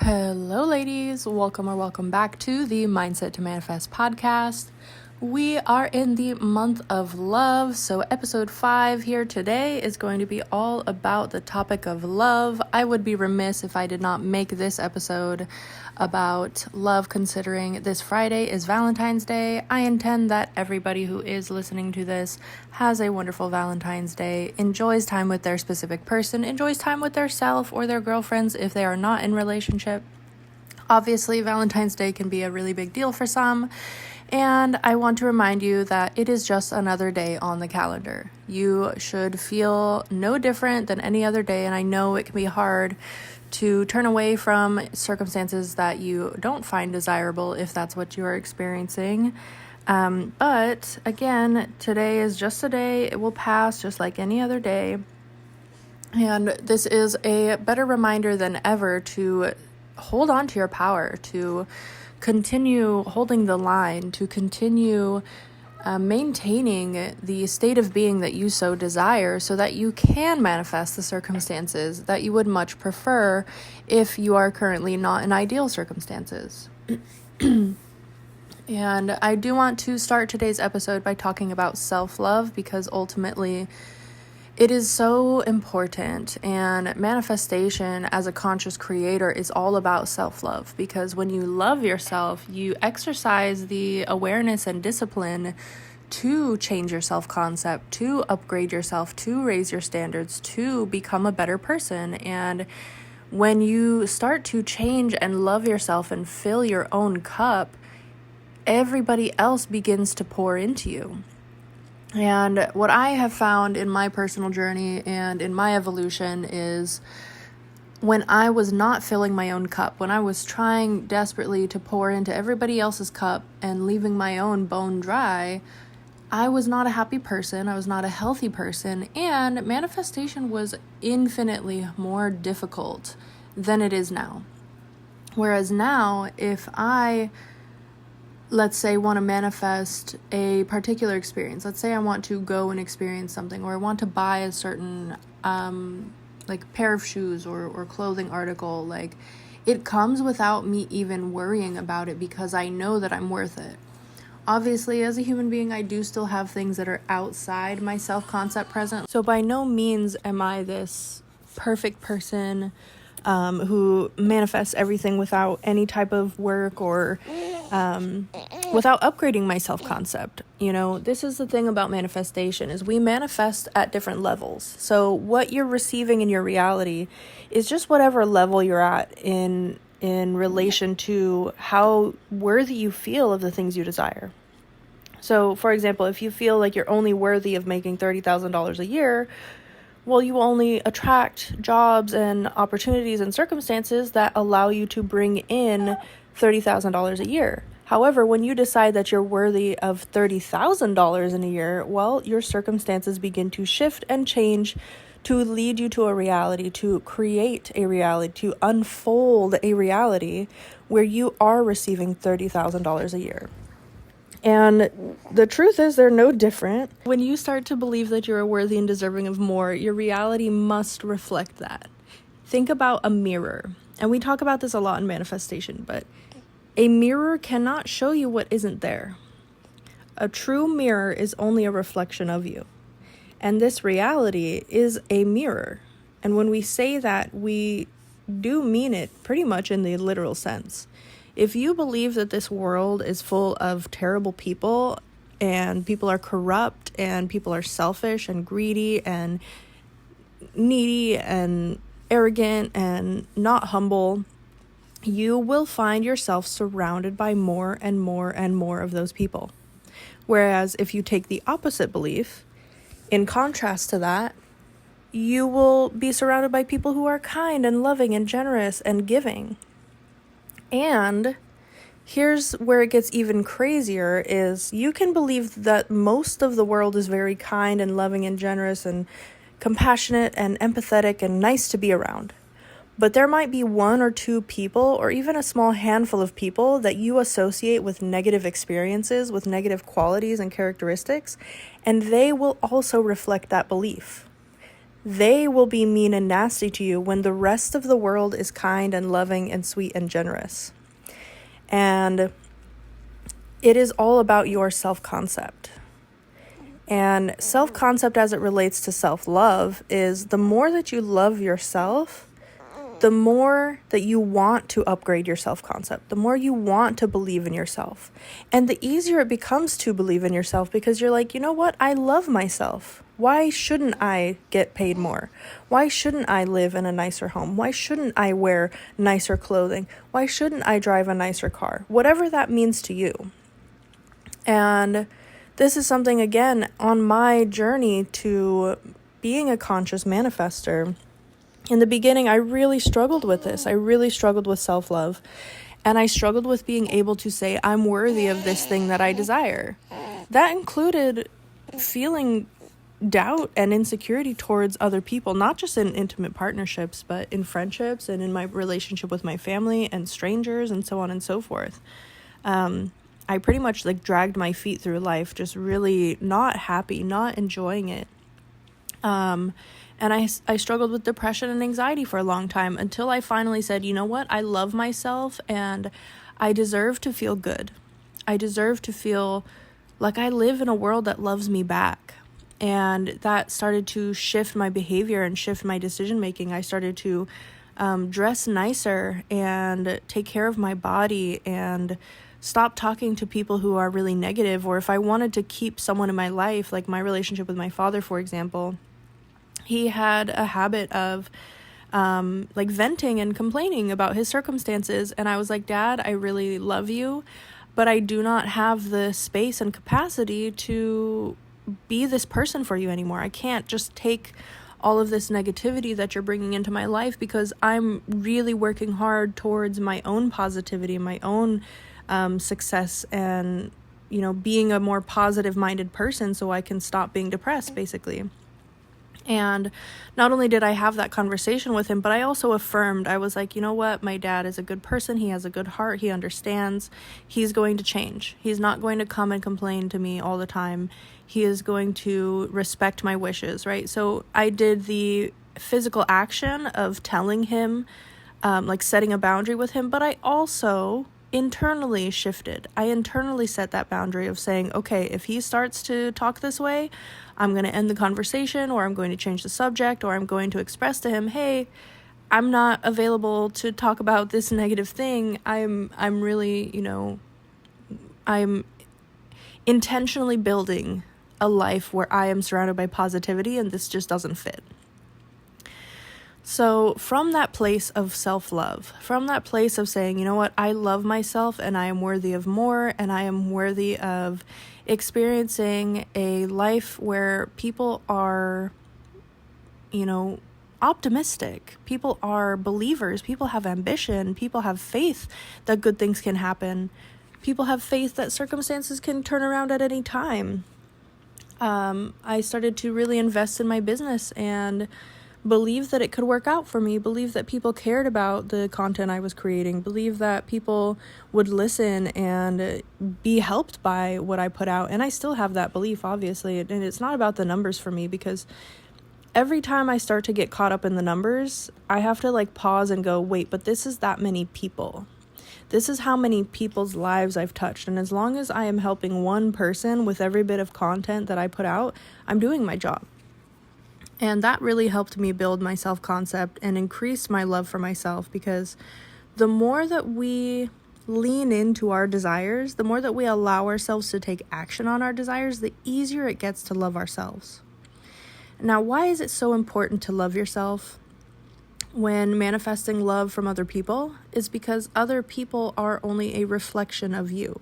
Hello, ladies. Welcome back to the Mindset to Manifest podcast. We are in the month of love, so episode 5 here today is going to be all about the topic of love. I would be remiss if I did not make this episode about love, considering this Friday is Valentine's Day. I intend that everybody who is listening to this has a wonderful Valentine's Day, enjoys time with their specific person, enjoys time with their self or their girlfriends if they are not in relationship. Obviously, Valentine's Day can be a really big deal for some, and I want to remind you that it is just another day on the calendar. You should feel no different than any other day, and I know it can be hard to turn away from circumstances that you don't find desirable if that's what you are experiencing. But again, today is just a day. It will pass just like any other day. And this is a better reminder than ever to hold on to your power, to continue holding the line, to continue maintaining the state of being that you so desire so that you can manifest the circumstances that you would much prefer if you are currently not in ideal circumstances. And I do want to start today's episode by talking about self-love, because ultimately it is so important, and manifestation as a conscious creator is all about self-love, because when you love yourself, you exercise the awareness and discipline to change your self-concept, to upgrade yourself, to raise your standards, to become a better person. And when you start to change and love yourself and fill your own cup, everybody else begins to pour into you. And what I have found in my personal journey and in my evolution is when I was not filling my own cup, when I was trying desperately to pour into everybody else's cup and leaving my own bone dry, I was not a happy person. I was not a healthy person. And manifestation was infinitely more difficult than it is now. Whereas now, if I, let's say, want to manifest a particular experience. Let's say I want to go and experience something, or I want to buy a certain pair of shoes or clothing article. Like, it comes without me even worrying about it, because I know that I'm worth it. Obviously, as a human being, I do still have things that are outside my self-concept present. So by no means am I this perfect person who manifests everything without any type of work or without upgrading my self-concept. You know, this is the thing about manifestation, is we manifest at different levels. So what you're receiving in your reality is just whatever level you're at in relation to how worthy you feel of the things you desire. So, for example, if you feel like you're only worthy of making $30,000 a year, well, you only attract jobs and opportunities and circumstances that allow you to bring in $30,000 a year. However, when you decide that you're worthy of $30,000 in a year, well, your circumstances begin to shift and change to lead you to a reality, to create a reality, to unfold a reality where you are receiving $30,000 a year. And the truth is, they're no different. When you start to believe that you're worthy and deserving of more, your reality must reflect that. Think about a mirror. And we talk about this a lot in manifestation, but a mirror cannot show you what isn't there. A true mirror is only a reflection of you. And this reality is a mirror. And when we say that, we do mean it pretty much in the literal sense. If you believe that this world is full of terrible people, and people are corrupt, and people are selfish and greedy and needy and arrogant and not humble, you will find yourself surrounded by more and more and more of those people. Whereas if you take the opposite belief, in contrast to that, you will be surrounded by people who are kind and loving and generous and giving. And here's where it gets even crazier, is you can believe that most of the world is very kind and loving and generous and compassionate and empathetic and nice to be around. But there might be one or two people, or even a small handful of people, that you associate with negative experiences, with negative qualities and characteristics, and they will also reflect that belief. they will be mean and nasty to you when the rest of the world is kind and loving and sweet and generous. And it is all about your self-concept. And self-concept as it relates to self-love is the more that you love yourself, the more that you want to upgrade your self-concept, the more you want to believe in yourself. And the easier it becomes to believe in yourself because you're like, you know what? I love myself. Why shouldn't I get paid more? Why shouldn't I live in a nicer home? Why shouldn't I wear nicer clothing? Why shouldn't I drive a nicer car? Whatever that means to you. And this is something, again, on my journey to being a conscious manifester. In the beginning, I really struggled with this. I really struggled with self-love. And I struggled with being able to say, I'm worthy of this thing that I desire. That included feeling doubt and insecurity towards other people, not just in intimate partnerships, but in friendships and in my relationship with my family and strangers and so on and so forth. I pretty much dragged my feet through life, just really not happy, not enjoying it. And I struggled with depression and anxiety for a long time until I finally said, you know what? I love myself and I deserve to feel good. I deserve to feel like I live in a world that loves me back. And that started to shift my behavior and shift my decision making. I started to dress nicer and take care of my body and stop talking to people who are really negative. Or if I wanted to keep someone in my life, like my relationship with my father, for example, he had a habit of venting and complaining about his circumstances. And I was like, Dad, I really love you, but I do not have the space and capacity to be this person for you anymore. I can't just take all of this negativity that you're bringing into my life because I'm really working hard towards my own positivity, my own success, and, being a more positive minded person so I can stop being depressed, basically. And not only did I have that conversation with him, but I also affirmed. I was like, you know what? My dad is a good person. He has a good heart. He understands. He's going to change. He's not going to come and complain to me all the time. He is going to respect my wishes, right? So I did the physical action of telling him, setting a boundary with him, but I also internally shifted. I internally set that boundary of saying, okay, if he starts to talk this way, I'm going to end the conversation, or I'm going to change the subject, or I'm going to express to him, hey, I'm not available to talk about this negative thing. I'm really, I'm intentionally building a life where I am surrounded by positivity, and this just doesn't fit. So from that place of self-love, from that place of saying, you know what, I love myself and I am worthy of more, and I am worthy of experiencing a life where people are, optimistic. People are believers. People have ambition. People have faith that good things can happen. People have faith that circumstances can turn around at any time. I started to really invest in my business and believe that it could work out for me, believe that people cared about the content I was creating, believe that people would listen and be helped by what I put out. And I still have that belief, obviously, and it's not about the numbers for me, because every time I start to get caught up in the numbers, I have to pause and go, wait, but this is that many people. This is how many people's lives I've touched. And as long as I am helping one person with every bit of content that I put out, I'm doing my job. And that really helped me build my self-concept and increase my love for myself, because the more that we lean into our desires, the more that we allow ourselves to take action on our desires, the easier it gets to love ourselves. Now, why is it so important to love yourself when manifesting love from other people? Is because other people are only a reflection of you.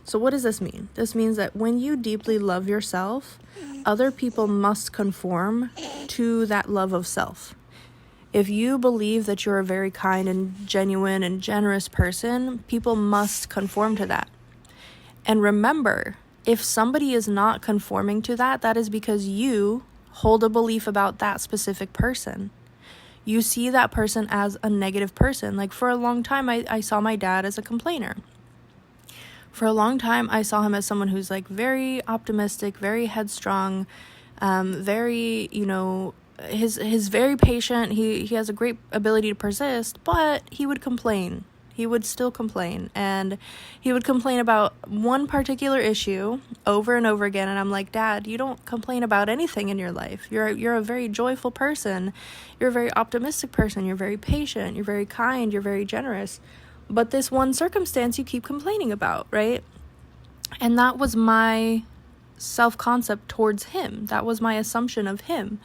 So what does this mean? This means that when you deeply love yourself, other people must conform to that love of self. If you believe that you're a very kind and genuine and generous person, people must conform to that. And remember, if somebody is not conforming to that, that is because you hold a belief about that specific person. You see that person as a negative person. For a long time, I saw my dad as a complainer. For a long time, I saw him as someone who's very optimistic, very headstrong, very, He's very patient. He has a great ability to persist, but he would complain. He would still complain, and he would complain about one particular issue over and over again. And I'm like, Dad, you don't complain about anything in your life. You're a very joyful person. You're a very optimistic person. You're very patient. You're very kind. You're very generous. But this one circumstance you keep complaining about, right? And that was my self-concept towards him. That was my assumption of him.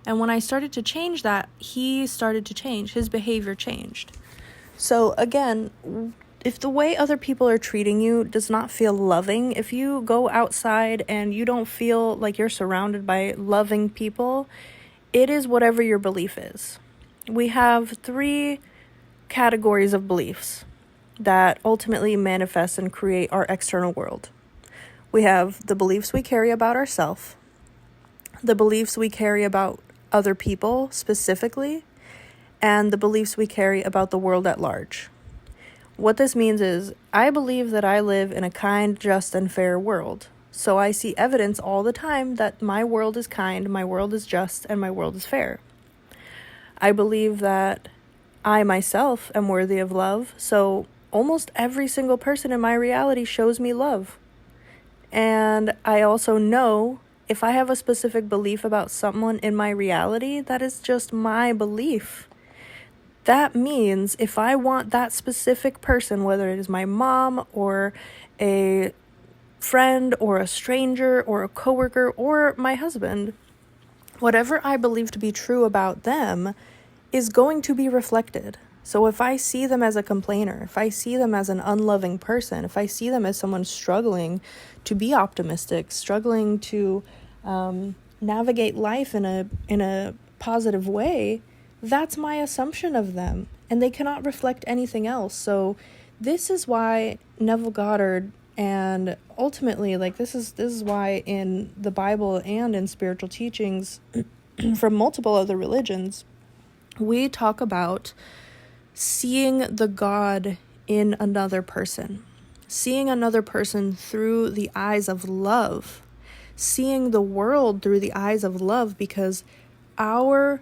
And when I started to change that, he started to change. His behavior changed. So again, if the way other people are treating you does not feel loving, if you go outside and you don't feel like you're surrounded by loving people, it is whatever your belief is. We have 3 categories of beliefs that ultimately manifest and create our external world. We have the beliefs we carry about ourselves, the beliefs we carry about other people specifically, and the beliefs we carry about the world at large. What this means is, I believe that I live in a kind, just, and fair world. So I see evidence all the time that my world is kind, my world is just, and my world is fair. I believe that I myself am worthy of love, so almost every single person in my reality shows me love. And I also know if I have a specific belief about someone in my reality, that is just my belief. That means if I want that specific person, whether it is my mom or a friend or a stranger or a coworker or my husband, whatever I believe to be true about them is going to be reflected. So if I see them as a complainer, if I see them as an unloving person, if I see them as someone struggling to be optimistic, struggling to navigate life in a positive way, that's my assumption of them, and they cannot reflect anything else. So this is why Neville Goddard, and ultimately, like, this is why in the Bible and in spiritual teachings from multiple other religions, we talk about seeing the God in another person, seeing another person through the eyes of love, seeing the world through the eyes of love, because our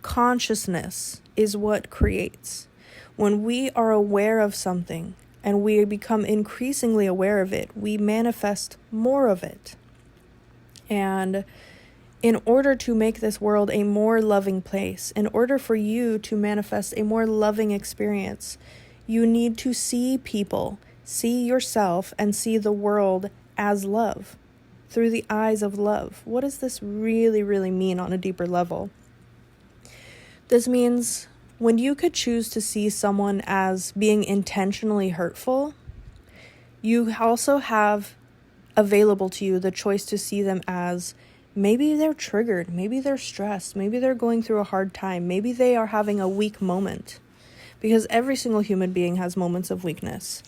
consciousness is what creates. When we are aware of something and we become increasingly aware of it, we manifest more of it. And in order to make this world a more loving place, in order for you to manifest a more loving experience, you need to see people, see yourself, and see the world as love, through the eyes of love. What does this really, really mean on a deeper level? This means when you could choose to see someone as being intentionally hurtful, you also have available to you the choice to see them as maybe they're triggered, maybe they're stressed, maybe they're going through a hard time, maybe they are having a weak moment. Because every single human being has moments of weakness.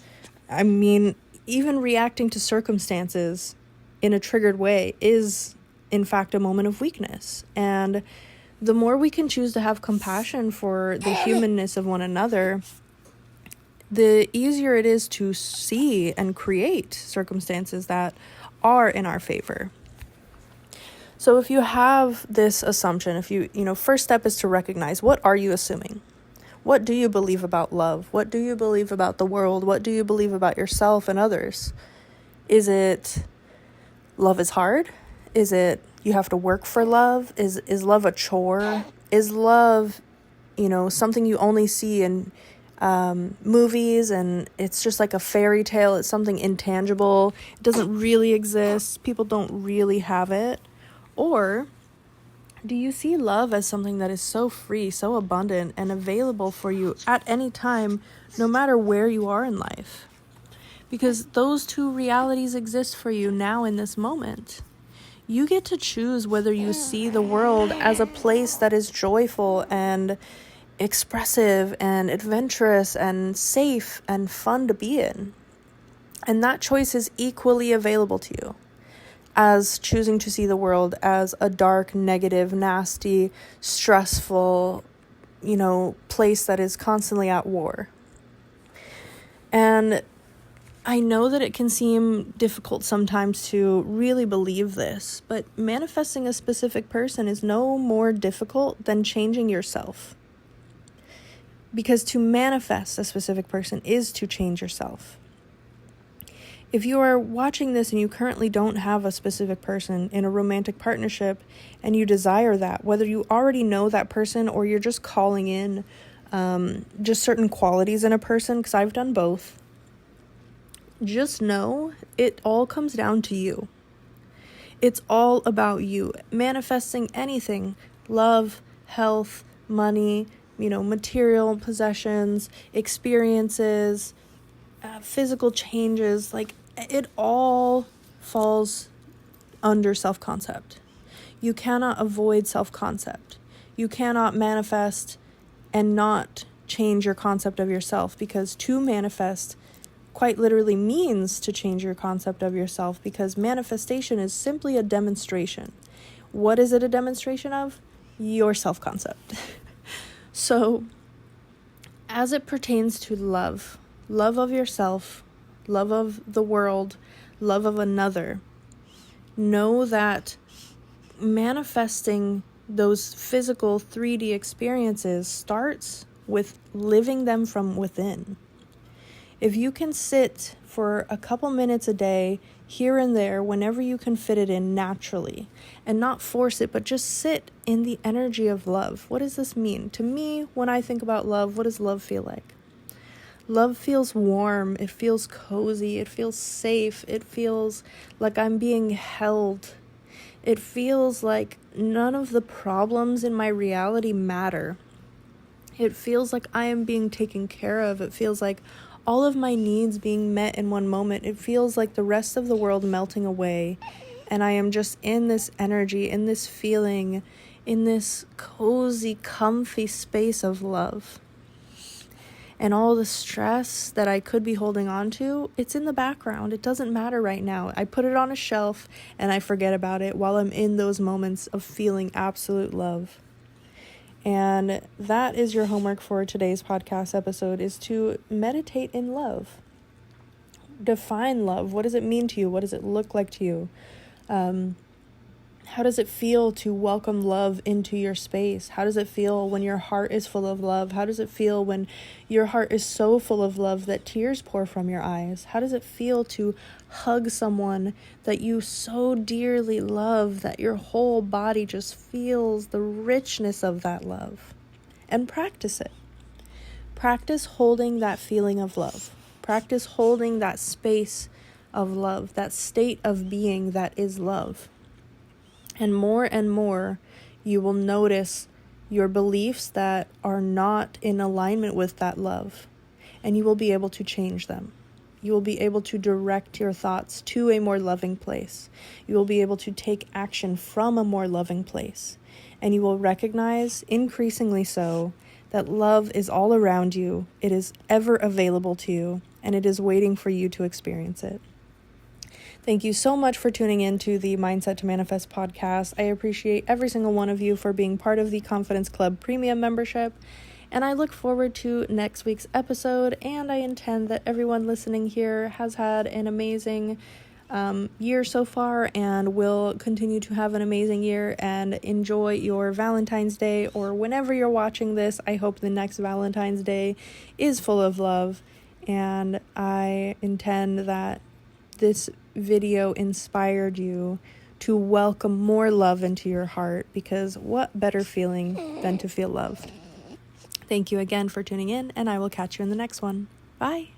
I mean, even reacting to circumstances in a triggered way is, in fact, a moment of weakness. And the more we can choose to have compassion for the humanness of one another, the easier it is to see and create circumstances that are in our favor. So if you have this assumption, if you first step is to recognize, what are you assuming? What do you believe about love? What do you believe about the world? What do you believe about yourself and others? Is it love is hard? Is it you have to work for love? Is love a chore? Is love, something you only see in movies, and it's just like a fairy tale? It's something intangible. It doesn't really exist. People don't really have it. Or do you see love as something that is so free, so abundant, and available for you at any time, no matter where you are in life? Because those two realities exist for you now in this moment. You get to choose whether you see the world as a place that is joyful and expressive and adventurous and safe and fun to be in. And that choice is equally available to you as choosing to see the world as a dark, negative, nasty, stressful, place that is constantly at war. And I know that it can seem difficult sometimes to really believe this, but manifesting a specific person is no more difficult than changing yourself. Because to manifest a specific person is to change yourself. If you are watching this and you currently don't have a specific person in a romantic partnership and you desire that, whether you already know that person or you're just calling in just certain qualities in a person, because I've done both, just know it all comes down to you. It's all about you. Manifesting anything, love, health, money, material possessions, experiences, physical changes, it all falls under self-concept. You cannot avoid self-concept. You cannot manifest and not change your concept of yourself, because to manifest quite literally means to change your concept of yourself, because manifestation is simply a demonstration. What is it a demonstration of? Your self-concept. So, as it pertains to love of yourself, love of the world, love of another, know that manifesting those physical 3D experiences starts with living them from within. If you can sit for a couple minutes a day, here and there, whenever you can fit it in naturally, and not force it, but just sit in the energy of love. What does this mean? To me, when I think about love, what does love feel like? Love feels warm, it feels cozy, it feels safe, it feels like I'm being held. It feels like none of the problems in my reality matter. It feels like I am being taken care of. It feels like all of my needs being met in one moment. It feels like the rest of the world melting away, and I am just in this energy, in this feeling, in this cozy, comfy space of love. And all the stress that I could be holding on to, it's in the background. It doesn't matter right now. I put it on a shelf and I forget about it while I'm in those moments of feeling absolute love. And that is your homework for today's podcast episode, is to meditate in love. Define love. What does it mean to you? What does it look like to you? How does it feel to welcome love into your space? How does it feel when your heart is full of love? How does it feel when your heart is so full of love that tears pour from your eyes? How does it feel to hug someone that you so dearly love that your whole body just feels the richness of that love? And practice it. Practice holding that feeling of love. Practice holding that space of love, that state of being that is love. And more, you will notice your beliefs that are not in alignment with that love. And you will be able to change them. You will be able to direct your thoughts to a more loving place. You will be able to take action from a more loving place. And you will recognize, increasingly so, that love is all around you. It is ever available to you. And it is waiting for you to experience it. Thank you so much for tuning in to the Mindset to Manifest podcast. I appreciate every single one of you for being part of the Confidence Club Premium membership. And I look forward to next week's episode. And I intend that everyone listening here has had an amazing year so far and will continue to have an amazing year, and enjoy your Valentine's Day, or whenever you're watching this. I hope the next Valentine's Day is full of love. And I intend that this video inspired you to welcome more love into your heart, because what better feeling than to feel loved? Thank you again for tuning in, and I will catch you in the next one. Bye.